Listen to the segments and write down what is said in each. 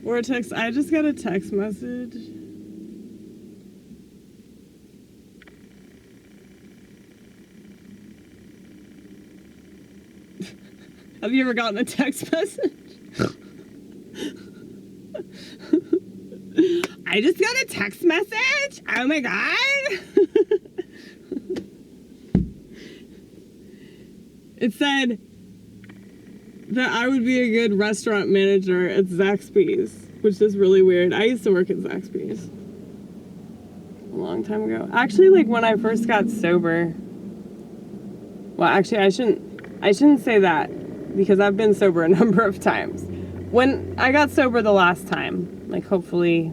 Or a text. I just got a text message. Have you ever gotten a text message? I just got a text message? Oh my god! It said that I would be a good restaurant manager at Zaxby's, which is really weird. I used to work at Zaxby's a long time ago. Actually, like when I first got sober. Well, actually, I shouldn't say that because I've been sober a number of times. When I got sober the last time, like hopefully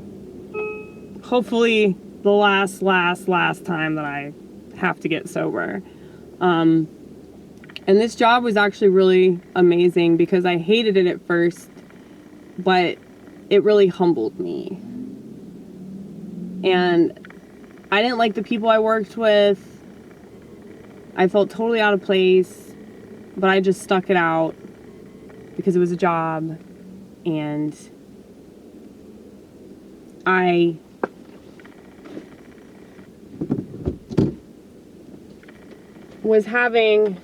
the last time that I have to get sober. And this job was actually really amazing because I hated it at first, but it really humbled me. And I didn't like the people I worked with. I felt totally out of place, but I just stuck it out because it was a job. And I was having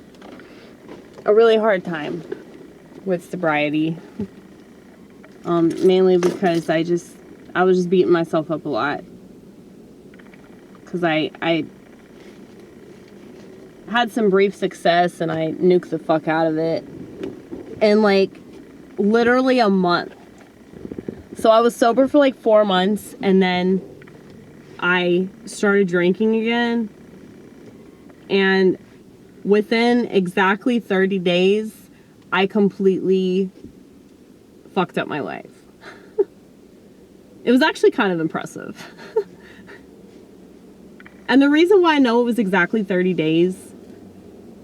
a really hard time with sobriety, mainly because I was just beating myself up a lot, because I had some brief success and I nuked the fuck out of it in like literally a month. So I was sober for like 4 months, and then I started drinking again, and within exactly 30 days, I completely fucked up my life. It was actually kind of impressive. And the reason why I know it was exactly 30 days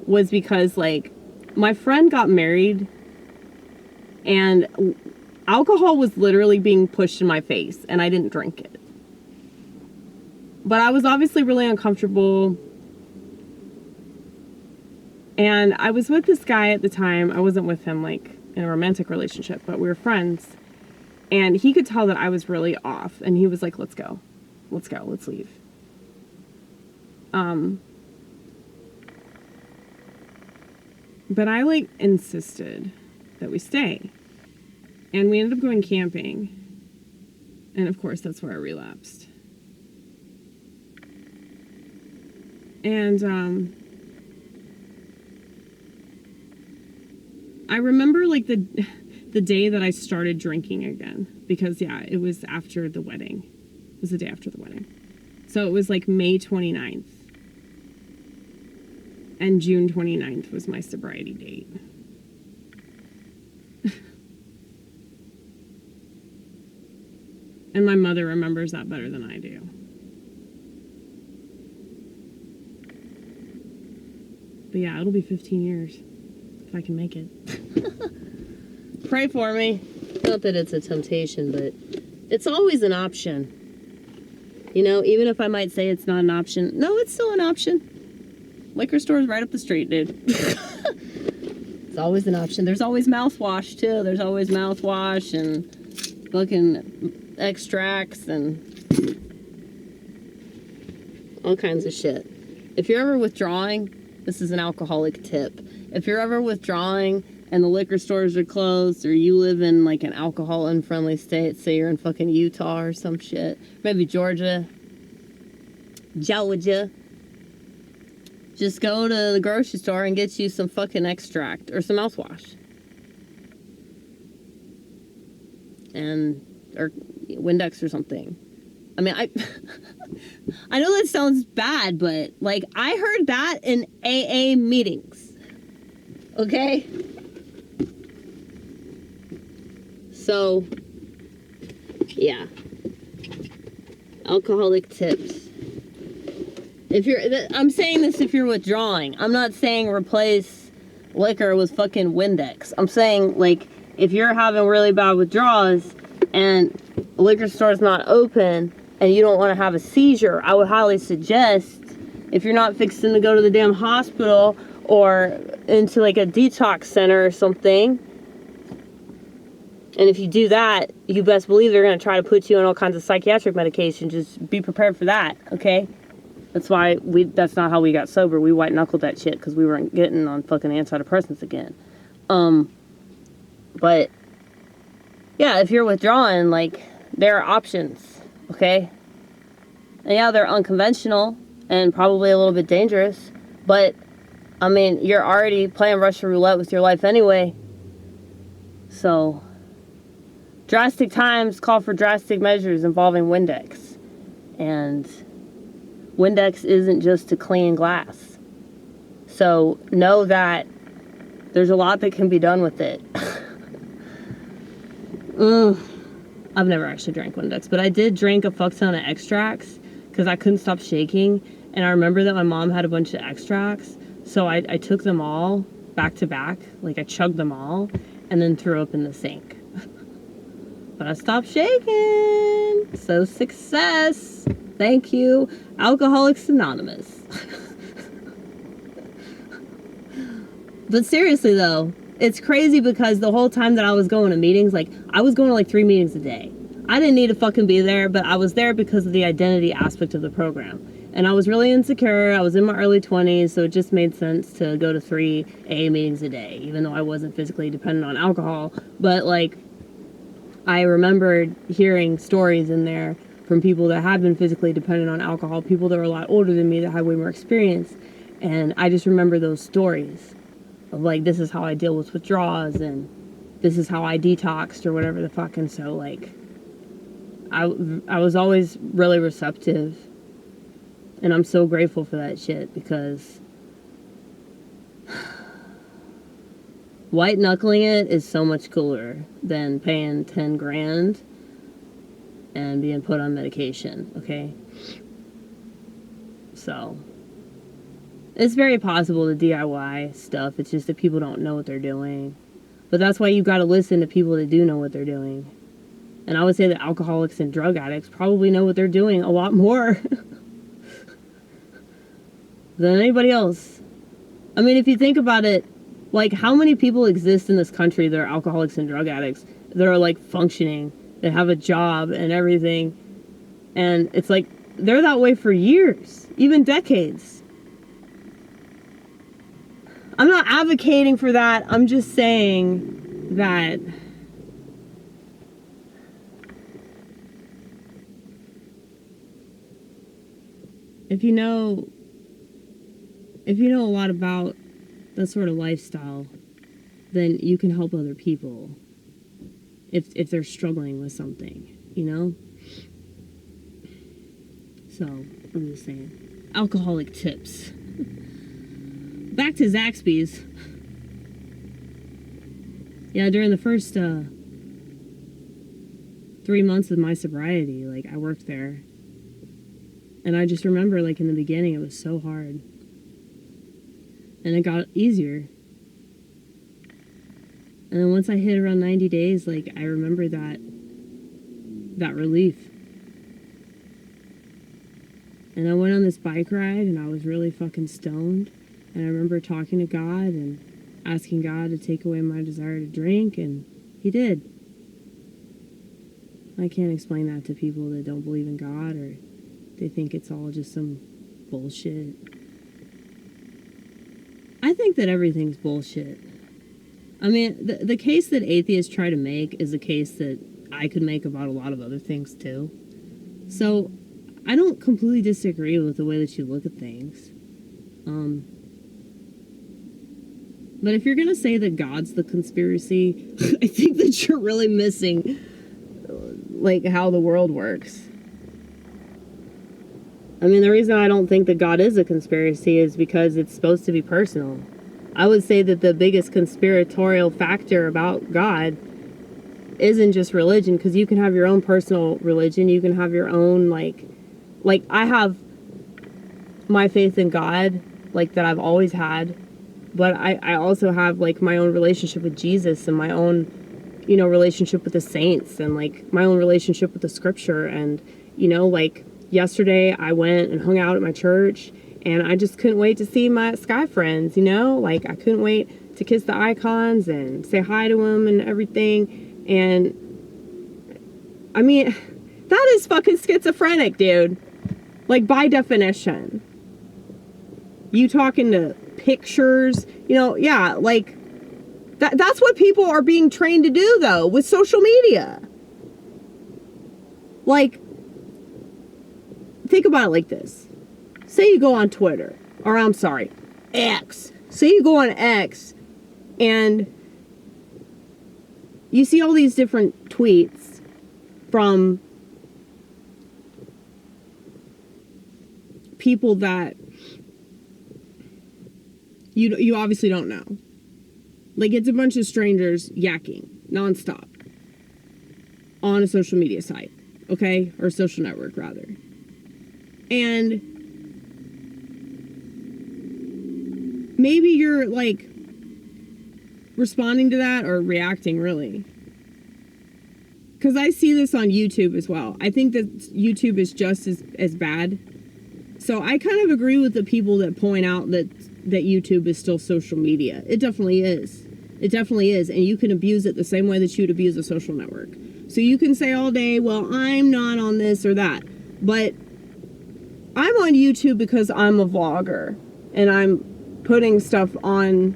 was because, like, my friend got married and alcohol was literally being pushed in my face and I didn't drink it. But I was obviously really uncomfortable. And I was with this guy at the time. I wasn't with him like in a romantic relationship, but we were friends. And he could tell that I was really off. And he was like, let's go. Let's go. Let's leave. But I like insisted that we stay. And we ended up going camping. And of course, that's where I relapsed. And, I remember like the day that I started drinking again, because yeah, it was after the wedding. It was the day after the wedding. So it was like May 29th. And June 29th was my sobriety date. And my mother remembers that better than I do. But yeah, it'll be 15 years. If I can make it. Pray for me. Not that it's a temptation, but it's always an option. You know, even if I might say it's not an option, no, it's still an option. Liquor store's right up the street, dude. It's always an option. There's always mouthwash, too. There's always mouthwash and fucking extracts and all kinds of shit. If you're ever withdrawing, this is an alcoholic tip. If you're ever withdrawing and the liquor stores are closed, or you live in like an alcohol unfriendly state, say you're in fucking Utah or some shit, maybe Georgia, just go to the grocery store and get you some fucking extract or some mouthwash. Or Windex or something. I mean, I know that sounds bad, but like I heard that in AA meetings. Okay? So, yeah. Alcoholic tips. I'm saying this if you're withdrawing. I'm not saying replace liquor with fucking Windex. I'm saying, like, if you're having really bad withdrawals and the liquor store's not open and you don't want to have a seizure, I would highly suggest, if you're not fixing to go to the damn hospital or into like a detox center or something, And if you do that, you best believe they're going to try to put you on all kinds of psychiatric medication. Just be prepared for that, okay? That's why that's not how we got sober. We white knuckled that shit because we weren't getting on fucking antidepressants again. But yeah, if you're withdrawing, like, there are options, okay? And yeah, they're unconventional and probably a little bit dangerous, but I mean, you're already playing Russian roulette with your life anyway. So, drastic times call for drastic measures involving windex. And windex isn't just to clean glass. So, know that there's a lot that can be done with it. I've never actually drank windex, but I did drink a fuck ton of extracts because I couldn't stop shaking. And I remember that my mom had a bunch of extracts. So I took them all back to back, like I chugged them all, and then threw up in the sink. But I stopped shaking. So success. Thank you. Alcoholics Anonymous. But seriously though, it's crazy because the whole time that I was going to meetings, like I was going to like 3 meetings a day. I didn't need to fucking be there, but I was there because of the identity aspect of the program. And I was really insecure. I was in my early 20s, so it just made sense to go to 3 AA meetings a day, even though I wasn't physically dependent on alcohol. But, like, I remembered hearing stories in there from people that had been physically dependent on alcohol, people that were a lot older than me that had way more experience. And I just remember those stories of, like, this is how I deal with withdrawals, and this is how I detoxed, or whatever the fuck. And so, like, I was always really receptive. And I'm so grateful for that shit because white knuckling it is so much cooler than paying 10 grand and being put on medication, okay? So, it's very possible to DIY stuff. It's just that people don't know what they're doing. But that's why you gotta listen to people that do know what they're doing. And I would say that alcoholics and drug addicts probably know what they're doing a lot more than anybody else. I mean, if you think about it, like, how many people exist in this country that are alcoholics and drug addicts that are, like, functioning, that have a job and everything, and it's like, they're that way for years, even decades. I'm not advocating for that, I'm just saying that if you know a lot about that sort of lifestyle, then you can help other people if they're struggling with something, you know? So, I'm just saying. Alcoholic tips. Back to Zaxby's. Yeah, during the first 3 months of my sobriety, like, I worked there. And I just remember, like, in the beginning, it was so hard. And it got easier. And then once I hit around 90 days, like, I remember that relief. And I went on this bike ride, and I was really fucking stoned. And I remember talking to God and asking God to take away my desire to drink, and He did. I can't explain that to people that don't believe in God, or they think it's all just some bullshit. I think that everything's bullshit. I mean, the case that atheists try to make is a case that I could make about a lot of other things too. So, I don't completely disagree with the way that you look at things. But if you're gonna say that God's the conspiracy, I think that you're really missing, like, how the world works. I mean, the reason I don't think that God is a conspiracy is because it's supposed to be personal. I would say that the biggest conspiratorial factor about God isn't just religion, because you can have your own personal religion. You can have your own, like I have my faith in God, like, that I've always had. But I also have, like, my own relationship with Jesus and my own, you know, relationship with the saints and, like, my own relationship with the scripture. And, you know, like, yesterday I went and hung out at my church, and I just couldn't wait to see my Sky friends, you know? Like, I couldn't wait to kiss the icons and say hi to them and everything. And I mean, that is fucking schizophrenic, dude. Like, by definition. You talking to pictures, you know, yeah, like, that's what people are being trained to do, though, with social media. Like, think about it like this. Say you go on Twitter, or I'm sorry, X. Say you go on X, and you see all these different tweets from people that you obviously don't know. Like, it's a bunch of strangers yakking nonstop on a social media site, okay? Or a social network, rather. And maybe you're, like, responding to that or reacting, really. Because I see this on YouTube as well. I think that YouTube is just as bad. So I kind of agree with the people that point out that YouTube is still social media. It definitely is. It definitely is. And you can abuse it the same way that you'd abuse a social network. So you can say all day, well, I'm not on this or that. But I'm on YouTube because I'm a vlogger. And I'm putting stuff on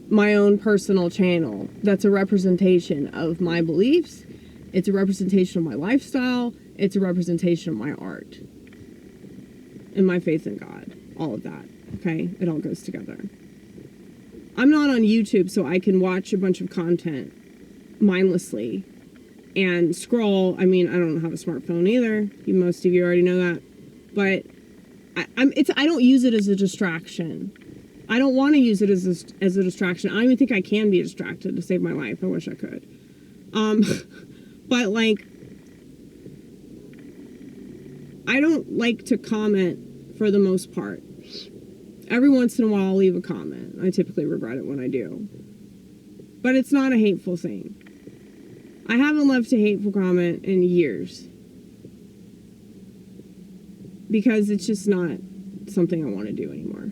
my own personal channel that's a representation of my beliefs. It's a representation of my lifestyle. It's a representation of my art and my faith in God. All of that. Okay? It all goes together. I'm not on YouTube so I can watch a bunch of content mindlessly and scroll. I mean, I don't have a smartphone either. Most of you already know that. But I don't use it as a distraction. I don't want to use it as a distraction. I don't even think I can be distracted to save my life. I wish I could. But, like, I don't like to comment for the most part. Every once in a while I'll leave a comment. I typically regret it when I do. But it's not a hateful thing. I haven't left a hateful comment in years. Because it's just not something I want to do anymore.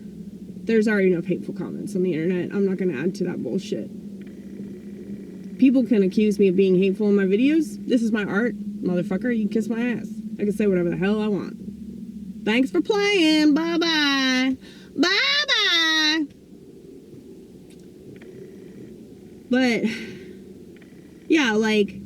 There's already enough hateful comments on the internet. I'm not going to add to that bullshit. People can accuse me of being hateful in my videos. This is my art, motherfucker. You can kiss my ass. I can say whatever the hell I want. Thanks for playing. Bye-bye. Bye-bye. But, yeah, like,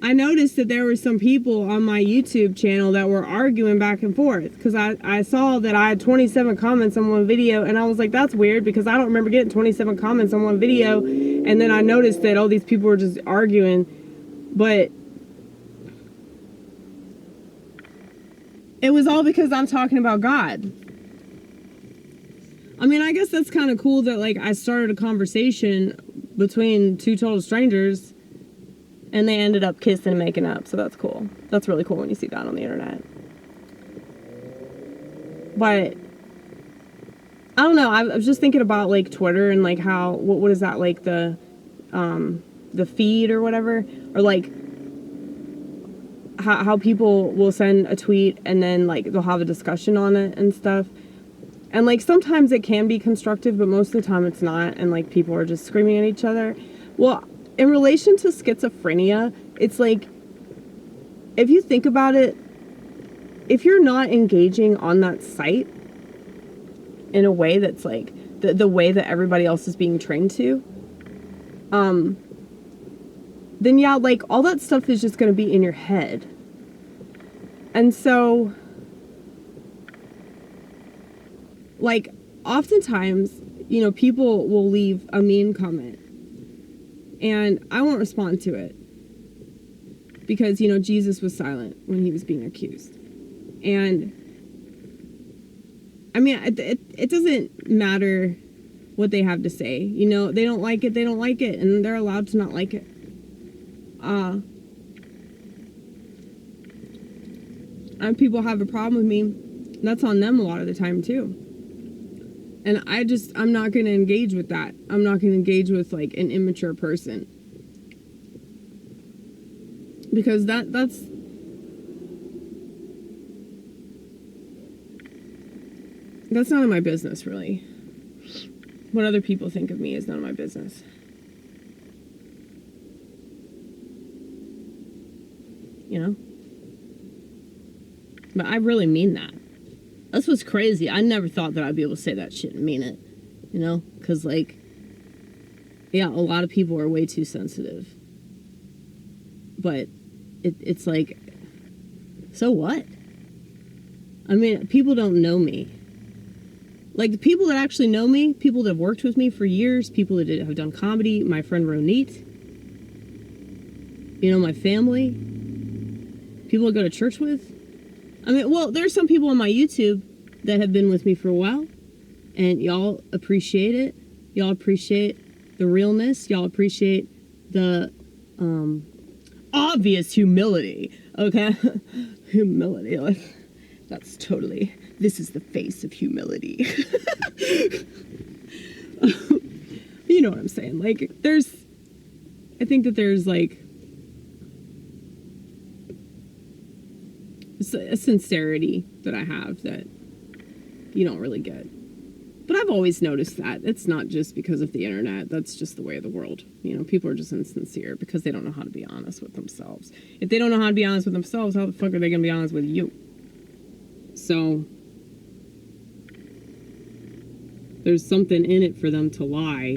I noticed that there were some people on my YouTube channel that were arguing back and forth. Because I saw that I had 27 comments on one video. And I was like, that's weird. Because I don't remember getting 27 comments on one video. And then I noticed that all these people were just arguing. But it was all because I'm talking about God. I mean, I guess that's kind of cool that, like, I started a conversation between two total strangers and they ended up kissing and making up. So that's cool. That's really cool when you see that on the internet. But I don't know. I was just thinking about, like, Twitter and, like, how, what is that, like, the feed or whatever? Or, like, how people will send a tweet and then, like, they'll have a discussion on it and stuff. And, like, sometimes it can be constructive, but most of the time it's not. And, like, people are just screaming at each other. Well, in relation to schizophrenia, it's like, if you think about it, if you're not engaging on that site in a way that's, like, the way that everybody else is being trained to, then, yeah, like, all that stuff is just going to be in your head. And so, like, oftentimes, you know, people will leave a mean comment. And I won't respond to it. Because, you know, Jesus was silent when he was being accused. And, I mean, it doesn't matter what they have to say. You know, they don't like it, they don't like it. And they're allowed to not like it. And people have a problem with me. That's on them a lot of the time, too. And I'm not going to engage with that. I'm not going to engage with, like, an immature person. Because that's none of my business, really. What other people think of me is none of my business. You know? But I really mean that. That's what's crazy. I never thought that I'd be able to say that shit and mean it. You know? Because, like, yeah, a lot of people are way too sensitive. But it's like, so what? I mean, people don't know me. Like, the people that actually know me, people that have worked with me for years, people that have done comedy, my friend Ronit, you know, my family, people I go to church with. I mean, well, there's some people on my YouTube that have been with me for a while, and y'all appreciate it. Y'all appreciate the realness. Y'all appreciate the obvious humility, okay? Humility, like, that's totally, this is the face of humility. You know what I'm saying? Like, I think that there's, like, a sincerity that I have that you don't really get. But I've always noticed that. It's not just because of the internet. That's just the way of the world. You know, people are just insincere because they don't know how to be honest with themselves. If they don't know how to be honest with themselves, how the fuck are they going to be honest with you? So, there's something in it for them to lie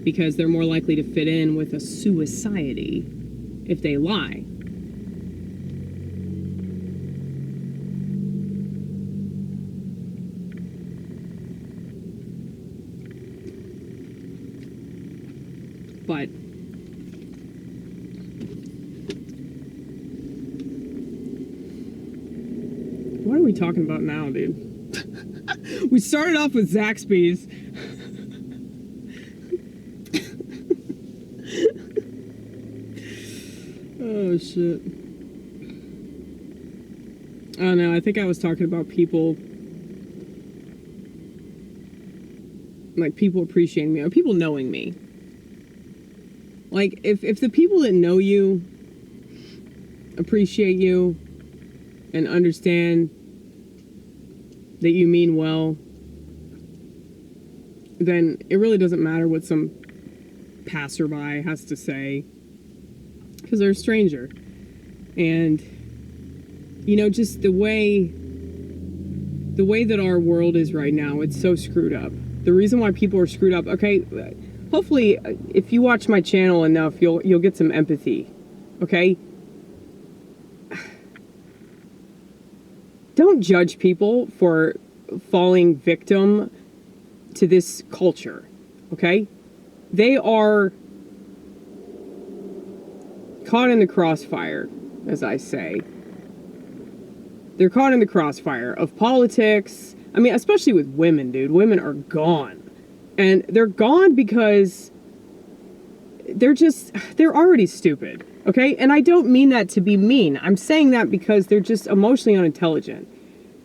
because they're more likely to fit in with a society if they lie. But what are we talking about now, dude? We started off with Zaxby's. Oh shit. I don't know, I think I was talking about people, like, people appreciating me or people knowing me. Like, if the people that know you appreciate you and understand that you mean well, then it really doesn't matter what some passerby has to say, because they're a stranger. And, you know, just the way that our world is right now, it's so screwed up. The reason why people are screwed up, okay, hopefully, if you watch my channel enough, you'll get some empathy, okay? Don't judge people for falling victim to this culture, okay? They are caught in the crossfire, as I say. They're caught in the crossfire of politics. I mean, especially with women, dude. Women are gone. And they're gone because they're already stupid, okay? And I don't mean that to be mean. I'm saying that because they're just emotionally unintelligent.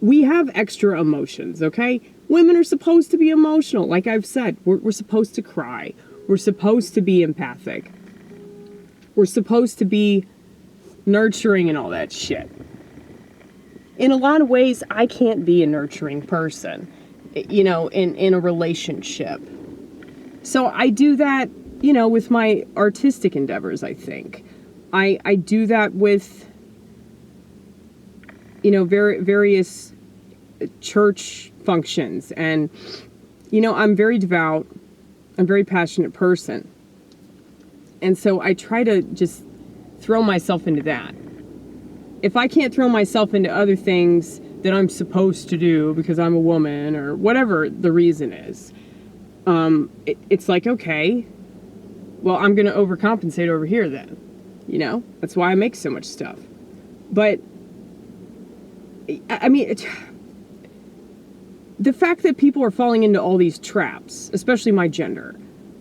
We have extra emotions, okay? Women are supposed to be emotional. Like I've said, we're supposed to cry. We're supposed to be empathic. We're supposed to be nurturing and all that shit. In a lot of ways, I can't be a nurturing person, you know, in a relationship. So I do that, you know, with my artistic endeavors, I think. I do that with, you know, various church functions. And, you know, I'm very devout. I'm a very passionate person. And so I try to just throw myself into that. If I can't throw myself into other things that I'm supposed to do because I'm a woman or whatever the reason is, it's like, okay, well, I'm going to overcompensate over here then. You know, that's why I make so much stuff. But, I mean, the fact that people are falling into all these traps, especially my gender,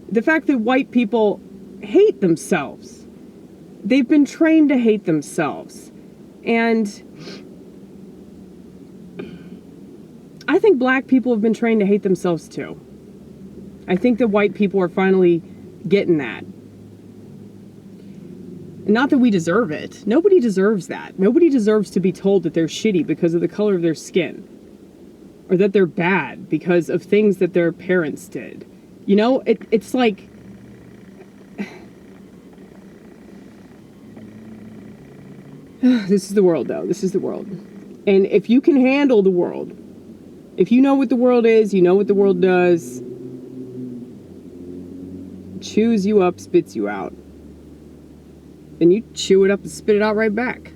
the fact that white people hate themselves, they've been trained to hate themselves. And I think black people have been trained to hate themselves too. I think that white people are finally getting that. Not that we deserve it. Nobody deserves that. Nobody deserves to be told that they're shitty because of the color of their skin. or that they're bad because of things that their parents did. You know, it's like, this is the world, though. This is the world. And if you can handle the world, if you know what the world is, you know what the world does, chews you up, spits you out. Then you chew it up and spit it out right back.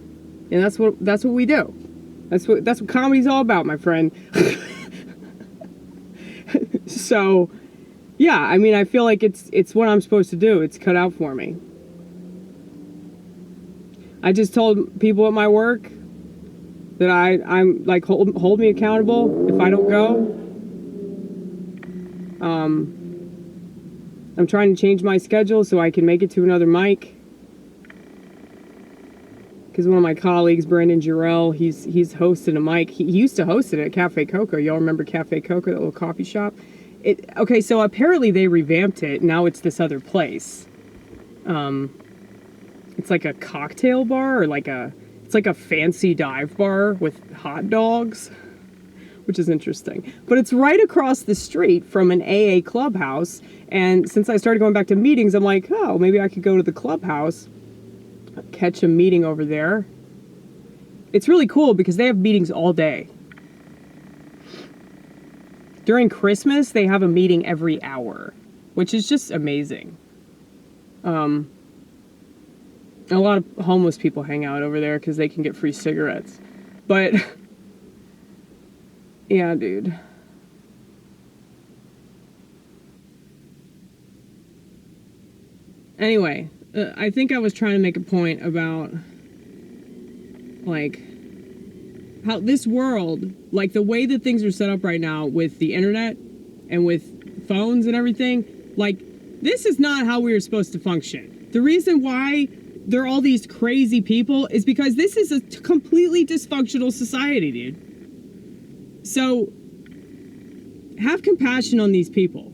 And that's what we do. That's what comedy's all about, my friend. So, yeah, I mean, I feel like it's what I'm supposed to do. It's cut out for me. I just told people at my work that I'm like, hold me accountable if I don't go. I'm trying to change my schedule so I can make it to another mic. Because one of my colleagues, Brandon Jarrell, he's hosting a mic. He used to host it at Cafe Coco. Y'all remember Cafe Coco, that little coffee shop? Okay, so apparently they revamped it. Now it's this other place. It's like a cocktail bar, or it's like a fancy dive bar with hot dogs, which is interesting. But it's right across the street from an AA clubhouse. And since I started going back to meetings, I'm like, oh, maybe I could go to the clubhouse, catch a meeting over there. It's really cool because they have meetings all day. During Christmas, they have a meeting every hour, which is just amazing. A lot of homeless people hang out over there because they can get free cigarettes. But, yeah, dude. Anyway, I think I was trying to make a point about, like, how this world, like the way that things are set up right now with the internet and with phones and everything, like, this is not how we are supposed to function. The reason why there are all these crazy people is because this is a completely dysfunctional society, dude. So, have compassion on these people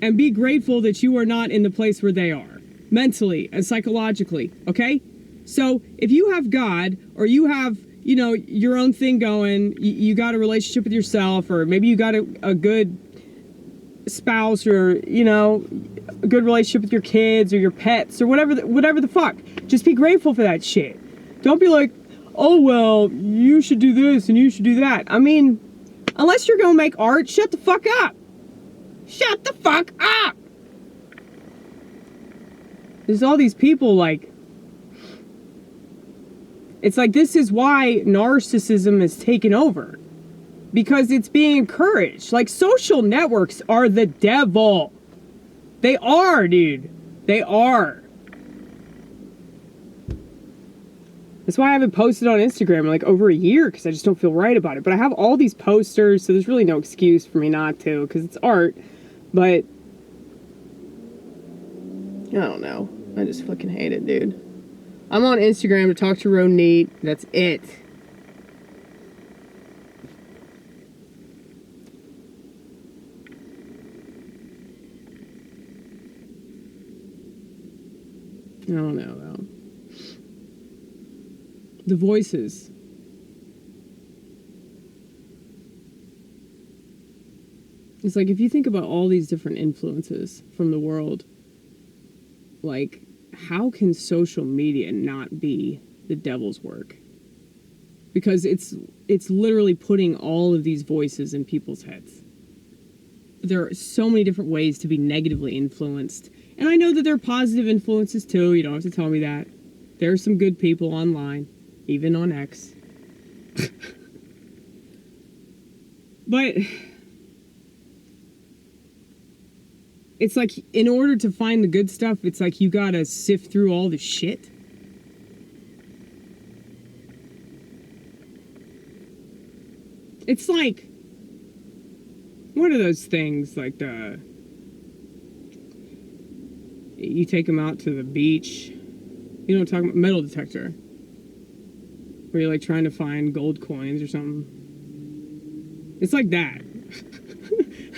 and be grateful that you are not in the place where they are, mentally and psychologically, okay? So, if you have God, or you have, you know, your own thing going, you got a relationship with yourself, or maybe you got a good spouse, or, you know, a good relationship with your kids or your pets or whatever the fuck. Just be grateful for that shit. Don't be like, oh, well, you should do this and you should do that. I mean, unless you're gonna make art, shut the fuck up. Shut the fuck up. There's all these people, like, it's like, this is why narcissism has taken over. Because it's being encouraged. Like, social networks are the devil. They are, dude. They are. That's why I haven't posted on Instagram in like over a year, because I just don't feel right about it. But I have all these posters, so there's really no excuse for me not to, because it's art. But I don't know. I just fucking hate it, dude. I'm on Instagram to talk to Ronit. That's it. I don't know, though. The voices. It's like, if you think about all these different influences from the world, like, how can social media not be the devil's work? Because it's literally putting all of these voices in people's heads. There are so many different ways to be negatively influenced. And I know that there are positive influences too. You don't have to tell me that. There are some good people online, even on X. But it's like, in order to find the good stuff, it's like you gotta sift through all the shit. It's like, what are those things, like you take them out to the beach, you know what I'm talking about, metal detector, where you're like trying to find gold coins or something. It's like that.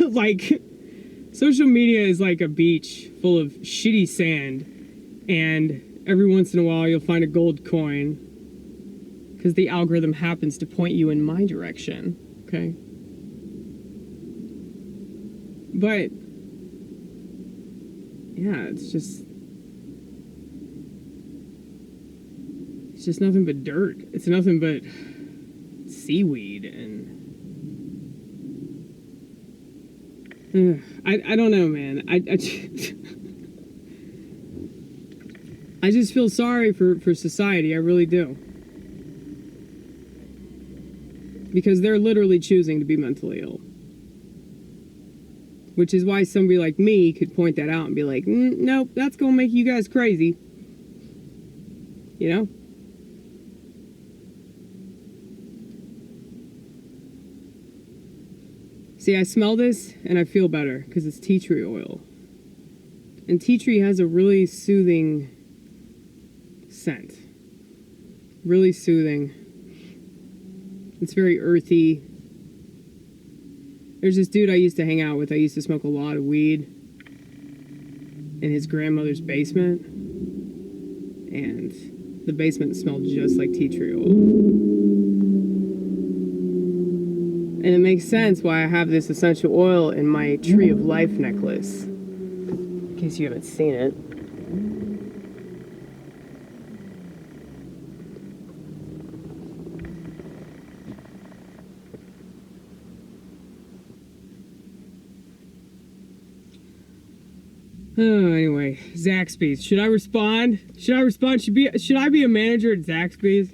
Like, social media is like a beach full of shitty sand, and every once in a while you'll find a gold coin, because the algorithm happens to point you in my direction, okay? But yeah, it's just nothing but dirt. It's nothing but seaweed and I don't know, man. I just feel sorry for society. I really do. Because they're literally choosing to be mentally ill. Which is why somebody like me could point that out and be like, nope, that's gonna make you guys crazy. You know? See, I smell this and I feel better because it's tea tree oil. And tea tree has a really soothing scent. Really soothing. It's very earthy. There's this dude I used to hang out with. I used to smoke a lot of weed in his grandmother's basement. And the basement smelled just like tea tree oil. And it makes sense why I have this essential oil in my Tree of Life necklace. In case you haven't seen it. Oh, anyway, Zaxby's. Should I respond? Should I respond? Should I be a manager at Zaxby's?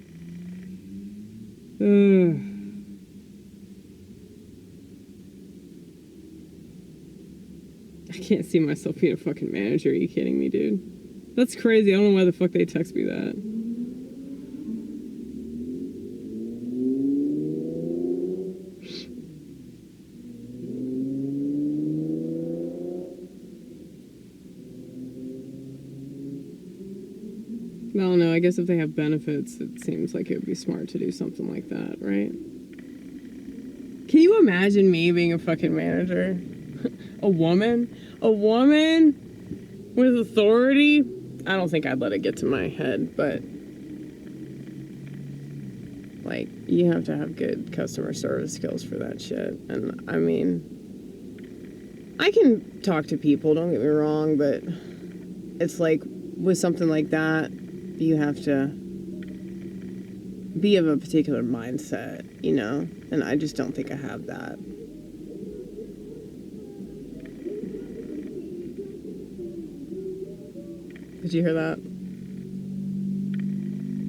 I can't see myself being a fucking manager. Are you kidding me, dude? That's crazy. I don't know why the fuck they text me that. I don't know. I guess if they have benefits, it seems like it would be smart to do something like that, right? Can you imagine me being a fucking manager? A woman? A woman with authority? I don't think I'd let it get to my head, but like, you have to have good customer service skills for that shit. And I mean, I can talk to people, don't get me wrong, but it's like with something like that, you have to be of a particular mindset, you know? And I just don't think I have that. Did you hear that?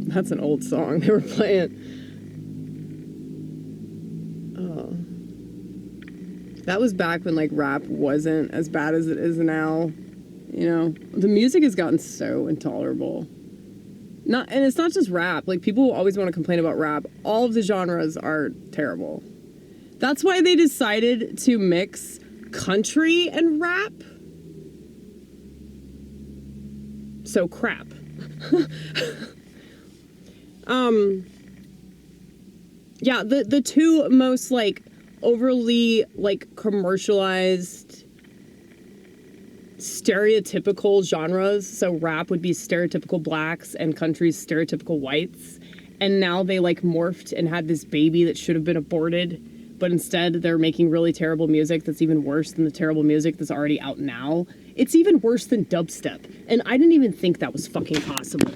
That's an old song they were playing. Oh. That was back when, like, rap wasn't as bad as it is now. You know? The music has gotten so intolerable. And it's not just rap. Like, people always want to complain about rap. All of the genres are terrible. That's why they decided to mix country and rap. So crap. Yeah, the two most, like, overly, like, commercialized stereotypical genres. So rap would be stereotypical blacks and country's stereotypical whites. And now they, like, morphed and had this baby that should have been aborted. But instead they're making really terrible music that's even worse than the terrible music that's already out now. It's even worse than dubstep. And I didn't even think that was fucking possible.